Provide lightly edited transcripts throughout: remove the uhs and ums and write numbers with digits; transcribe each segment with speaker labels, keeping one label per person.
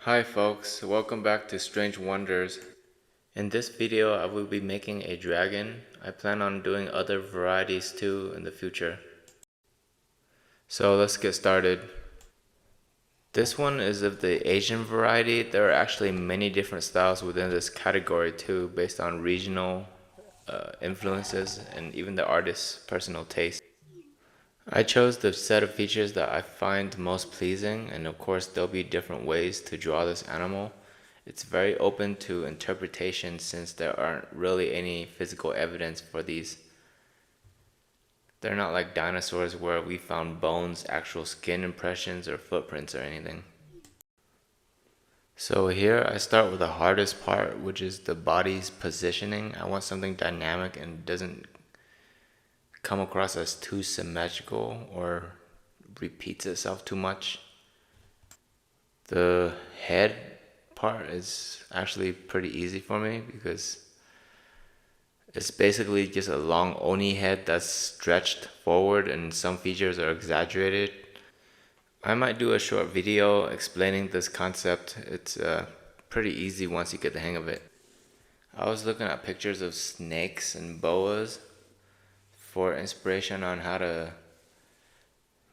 Speaker 1: Hi folks, welcome back to Strange Wonders. In this video I will be making a dragon. I plan on doing other varieties too in the future. So let's get started. This one is of the Asian variety. There are actually many different styles within this category too, based on regional influences and even the artist's personal taste. I chose the set of features that I find most pleasing, and of course there'll be different ways to draw this animal. It's very open to interpretation since there aren't really any physical evidence for these. They're not like dinosaurs where we found bones, actual skin impressions, or footprints or anything. So here I start with the hardest part, which is the body's positioning. I want something dynamic and doesn't come across as too symmetrical or repeats itself too much. The head part is actually pretty easy for me because it's basically just a long oni head that's stretched forward and some features are exaggerated. I might do a short video explaining this concept. It's pretty easy once you get the hang of it. I was looking at pictures of snakes and boas for inspiration on how to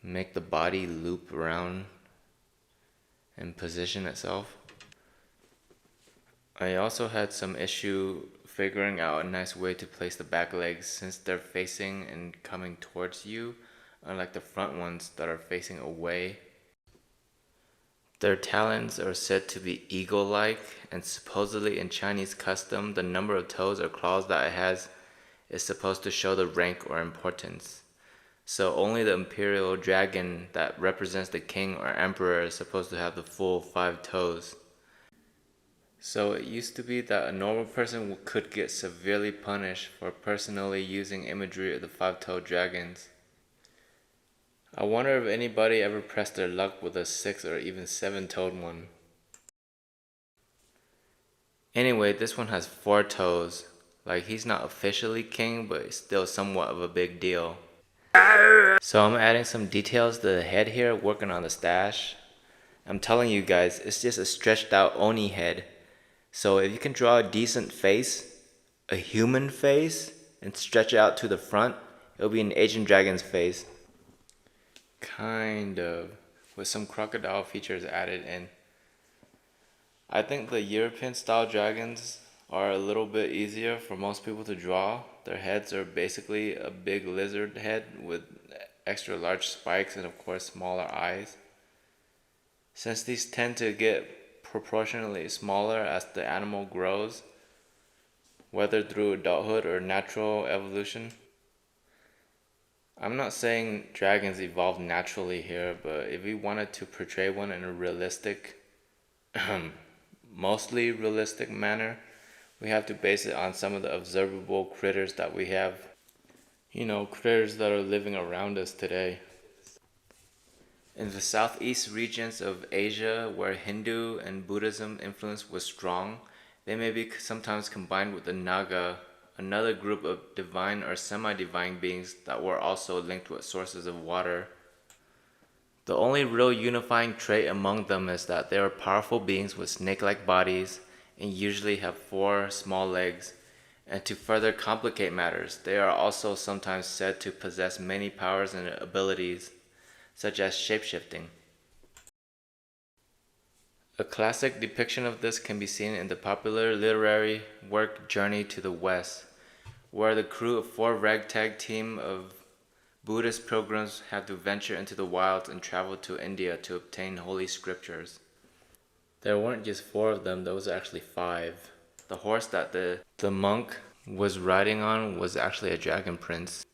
Speaker 1: make the body loop around and position itself. I also had some issue figuring out a nice way to place the back legs since they're facing and coming towards you, unlike the front ones that are facing away. Their talons are said to be eagle-like, and supposedly in Chinese custom, the number of toes or claws that it has is supposed to show the rank or importance. So only the imperial dragon that represents the king or emperor is supposed to have the full 5 toes. So it used to be that a normal person could get severely punished for personally using imagery of the 5-toed dragons. I wonder if anybody ever pressed their luck with a 6 or even 7-toed one. Anyway, this one has 4 toes. Like, he's not officially king, but it's still somewhat of a big deal. So I'm adding some details to the head here, working on the stash. I'm telling you guys, it's just a stretched out oni head. So if you can draw a decent face, a human face, and stretch it out to the front, it'll be an Asian dragon's face. Kind of, with some crocodile features added in. I think the European style dragons are a little bit easier for most people to draw. Their heads are basically a big lizard head with extra large spikes and of course smaller eyes. Since these tend to get proportionally smaller as the animal grows, whether through adulthood or natural evolution. I'm not saying dragons evolved naturally here, but if we wanted to portray one in a realistic, mostly realistic manner, we have to base it on some of the observable critters that we have. You know, critters that are living around us today. In the southeast regions of Asia, where Hindu and Buddhism influence was strong, they may be sometimes combined with the Naga, another group of divine or semi-divine beings that were also linked with sources of water. The only real unifying trait among them is that they are powerful beings with snake-like bodies and usually have 4 small legs. And to further complicate matters, they are also sometimes said to possess many powers and abilities, such as shapeshifting. A classic depiction of this can be seen in the popular literary work Journey to the West, where the crew of 4 ragtag team of Buddhist pilgrims had to venture into the wilds and travel to India to obtain holy scriptures. There weren't just 4 of them, there was actually 5. The horse that the monk was riding on was actually a dragon prince.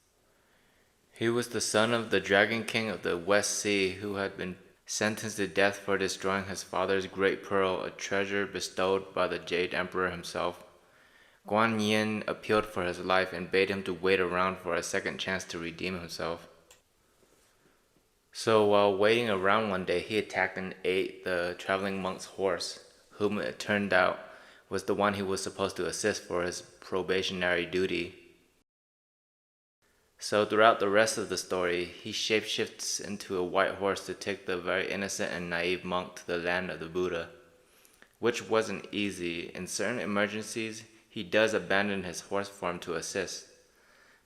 Speaker 1: He was the son of the Dragon King of the West Sea, who had been sentenced to death for destroying his father's great pearl, a treasure bestowed by the Jade Emperor himself. Guan Yin appealed for his life and bade him to wait around for a second chance to redeem himself. So while waiting around one day, he attacked and ate the traveling monk's horse, whom it turned out was the one he was supposed to assist for his probationary duty. So throughout the rest of the story, he shapeshifts into a white horse to take the very innocent and naive monk to the land of the Buddha. which wasn't easy. In certain emergencies, he does abandon his horse form to assist,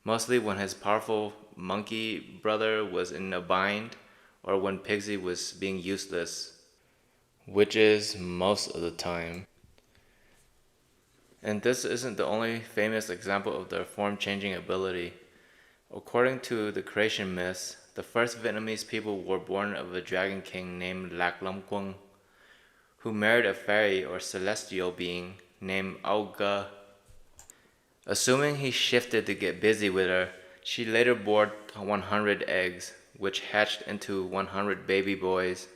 Speaker 1: mostly when his powerful monkey brother was in a bind or when Pigsy was being useless, which is most of the time. And this isn't the only famous example of their form-changing ability. According to the creation myths, the first Vietnamese people were born of a dragon king named Lac Lam Quang, who married a fairy or celestial being named Auga. Assuming he shifted to get busy with her, she later bore 100 eggs, which hatched into 100 baby boys.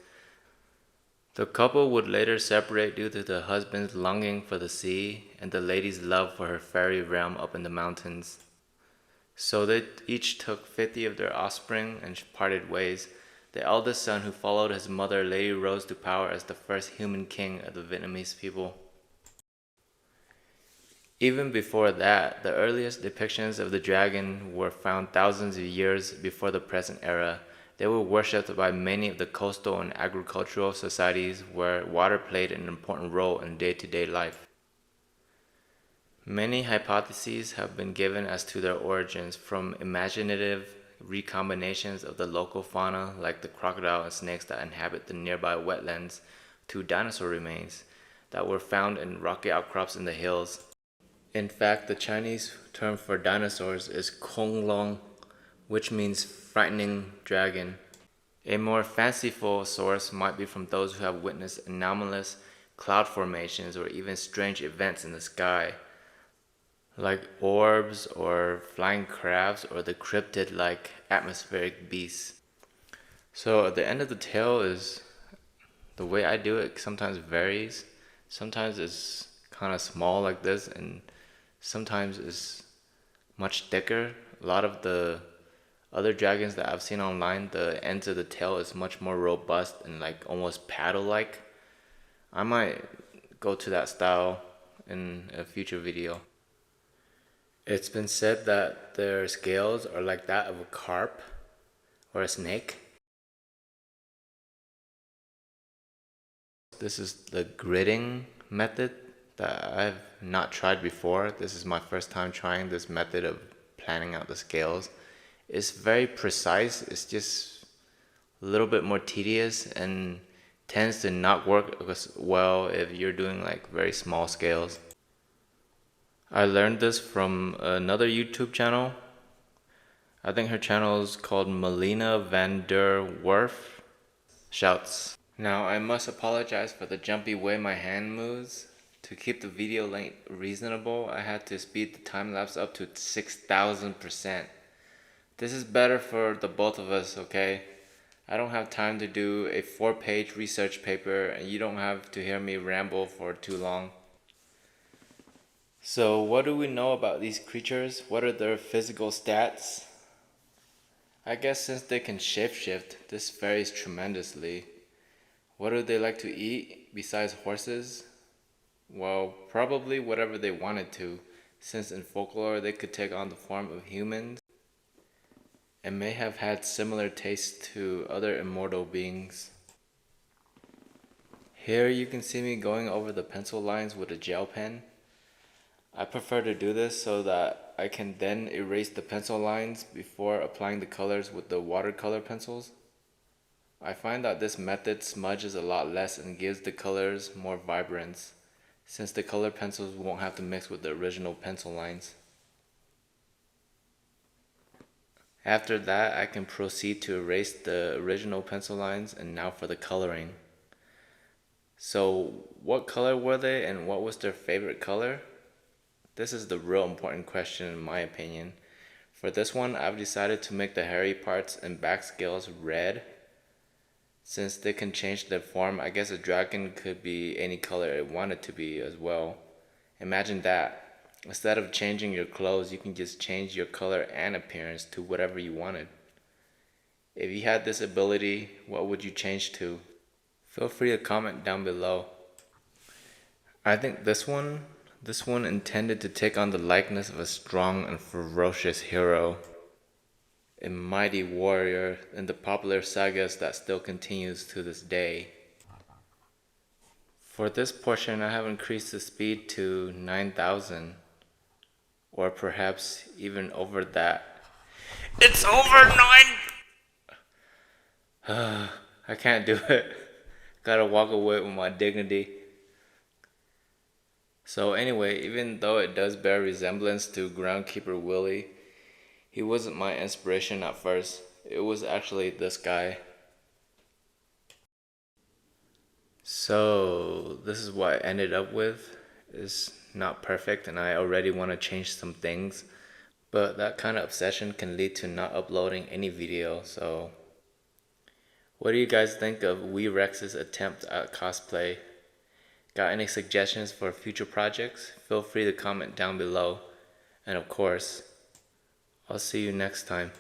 Speaker 1: The couple would later separate due to the husband's longing for the sea and the lady's love for her fairy realm up in the mountains. So they each took 50 of their offspring and parted ways. The eldest son, who followed his mother, later rose to power as the first human king of the Vietnamese people. Even before that, the earliest depictions of the dragon were found thousands of years before the present era. They were worshipped by many of the coastal and agricultural societies where water played an important role in day-to-day life. Many hypotheses have been given as to their origins, from imaginative recombinations of the local fauna like the crocodile and snakes that inhabit the nearby wetlands to dinosaur remains that were found in rocky outcrops in the hills. In fact, the Chinese term for dinosaurs is Kong Long, which means frightening dragon. A more fanciful source might be from those who have witnessed anomalous cloud formations or even strange events in the sky, like orbs or flying crabs or the cryptid-like atmospheric beasts. So at the end of the tale is, the way I do it sometimes varies. Sometimes it's kind of small like this, and sometimes it's much thicker. A lot of the other dragons that I've seen online, the ends of the tail is much more robust and like almost paddle-like. I might go to that style in a future video. It's been said that their scales are like that of a carp or a snake. This is the gridding method that I've not tried before. This is my first time trying this method of planning out the scales. It's very precise. It's just a little bit more tedious and tends to not work as well if you're doing like very small scales. I learned this from another YouTube channel. I think her channel is called Melina van der Werf. Shouts. Now I must apologize for the jumpy way my hand moves. To keep the video length reasonable, I had to speed the time lapse up to 6,000%. This is better for the both of us, okay? I don't have time to do a 4-page research paper, and you don't have to hear me ramble for too long. So what do we know about these creatures? What are their physical stats? I guess since they can shapeshift, this varies tremendously. What do they like to eat besides horses? Well, probably whatever they wanted to, since in folklore they could take on the form of humans and may have had similar tastes to other immortal beings. Here you can see me going over the pencil lines with a gel pen. I prefer to do this so that I can then erase the pencil lines before applying the colors with the watercolor pencils. I find that this method smudges a lot less and gives the colors more vibrance, since the color pencils won't have to mix with the original pencil lines. After that, I can proceed to erase the original pencil lines, and now for the coloring. So what color were they and what was their favorite color? This is the real important question in my opinion. For this one, I've decided to make the hairy parts and back scales red. Since they can change their form, I guess a dragon could be any color it wanted to be as well. Imagine that. Instead of changing your clothes, you can just change your color and appearance to whatever you wanted. If you had this ability, what would you change to? Feel free to comment down below. I think this one intended to take on the likeness of a strong and ferocious hero, a mighty warrior in the popular sagas that still continues to this day. For this portion, I have increased the speed to 9,000, or perhaps even over that. It's over 9! I can't do it. Gotta walk away with my dignity. So anyway, even though it does bear resemblance to Groundkeeper Willie, he wasn't my inspiration at first. It was actually this guy. So this is what I ended up with. It's not perfect and I already want to change some things. But that kind of obsession can lead to not uploading any video, so what do you guys think of Wee Rex's attempt at cosplay? Got any suggestions for future projects? Feel free to comment down below. And of course, I'll see you next time.